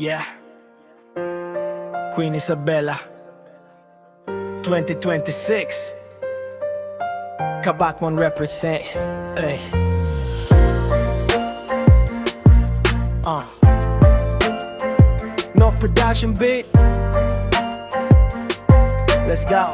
Yeah, Queen Isabella 2026 Kabatman represent. Ay. North Production beat. Let's go.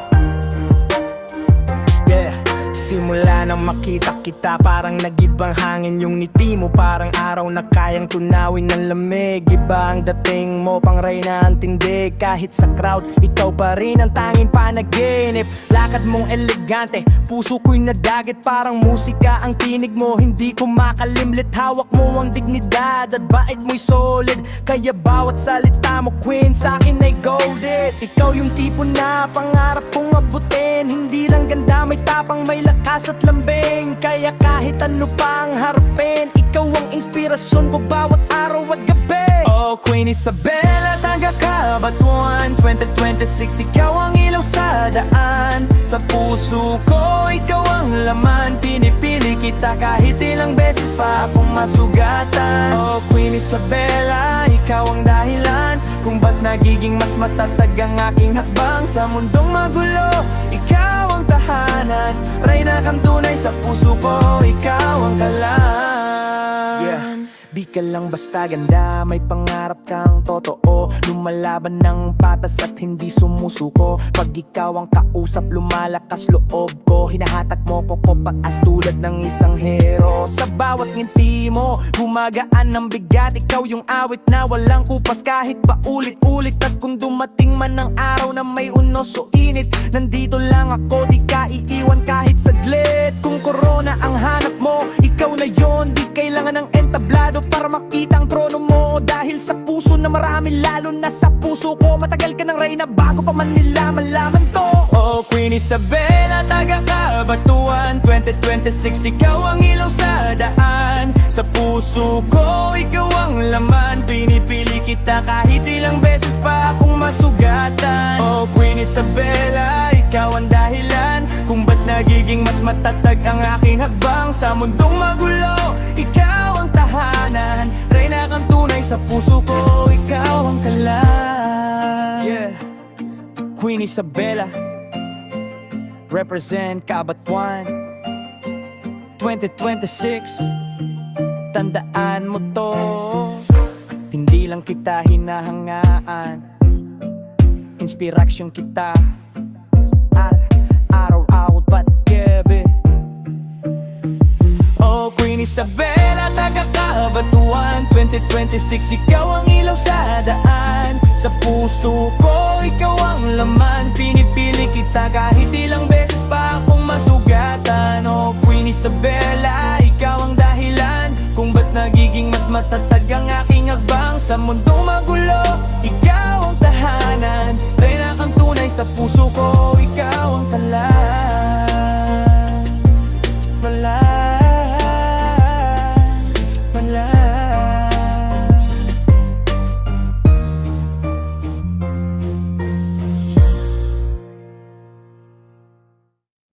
Yeah. Simula nang makita kita, parang nag-ibang hangin yung ngiti mo. Parang araw na kayang tunawin ng lamig. Iba ang dating mo, pang reyna ang tindig. Kahit sa crowd, ikaw pa rin ang tanging panaginip. Lakad mong elegante, puso ko'y nadagit. Parang musika ang tinig mo, hindi ko makalimlit. Hawak mo ang dignidad at bait mo'y solid. Kaya bawat salita mo, queen, sa'kin ay golded. Ikaw yung tipo na pangarap kong abutin. Hindi lang ganda, may tapang, may lakas at lambing. Kaya kahit ano pang harapin, ikaw ang inspirasyon ko bawat araw at gabi. Oh, Queen Isabella, taga Kabatuan 2026, ikaw ang ilaw sa daan. Sa puso ko, ikaw ang laman. Pinipili kita kahit ilang beses pa akong masugatan. Oh, Queen Isabella, ikaw ang dahilan kung ba't nagiging mas matatag ang aking hakbang. Sa mundong magulo, ikaw ang tahanan. Reyna kang tunay sa puso ko, ikaw ang kalan. Yeah. Di ka lang basta ganda, may pangarap kang totoo. Lumalaban ng patas at hindi sumusuko. Pag ikaw ang kausap, lumalakas loob ko. Hinahatak mo ko paas tulad ng isang hero. Sa bawat ngiti mo, gumagaan ng bigat. Ikaw yung awit na walang kupas kahit pa ulit-ulit. At kung dumating man ang araw na may unos o init, nandito lang ako, di ka iiwan kahit saglit. Kung corona ang hanap mo, ikaw na yon. Di kailangan ng entablado para makita ang trono mo. Dahil sa puso na marami, lalo na sa puso ko. Matagal ka ng reyna bago pa man nila malaman to. Oh, Queen Isabella, taga Kabatuan 2026, ikaw ang ilaw sa daan. Sa puso ko, ikaw ang laman. Pinipili kita kahit ilang beses pa akong masugatan. Oh, Queen Isabella, ikaw ang dahilan kung ba't nagiging mas matatag ang aking hakbang. Sa mundong magulo, ikaw ang tahanan. Reyna kang tunay sa puso ko, ikaw ang kalan. Yeah, Queen Isabella represent Kabatuan 2026. Tandaan mo to, hindi lang kita hinahangaan, inspirasyon kita araw-araw ba't gabi. Oh, Queen Isabella, taga Kabatuan 2026, ikaw ang ilaw sa daan. Sa puso ko, ikaw ang laman. Pinipili kita kahit ilang beses pa akong masugatan. Oh, Queen Isabella, ikaw ang dahilan kung ba't nagiging mas matatag ang aking hakbang. Sa mundong magulo, ikaw ang tahanan. Reyna kang tunay sa puso ko,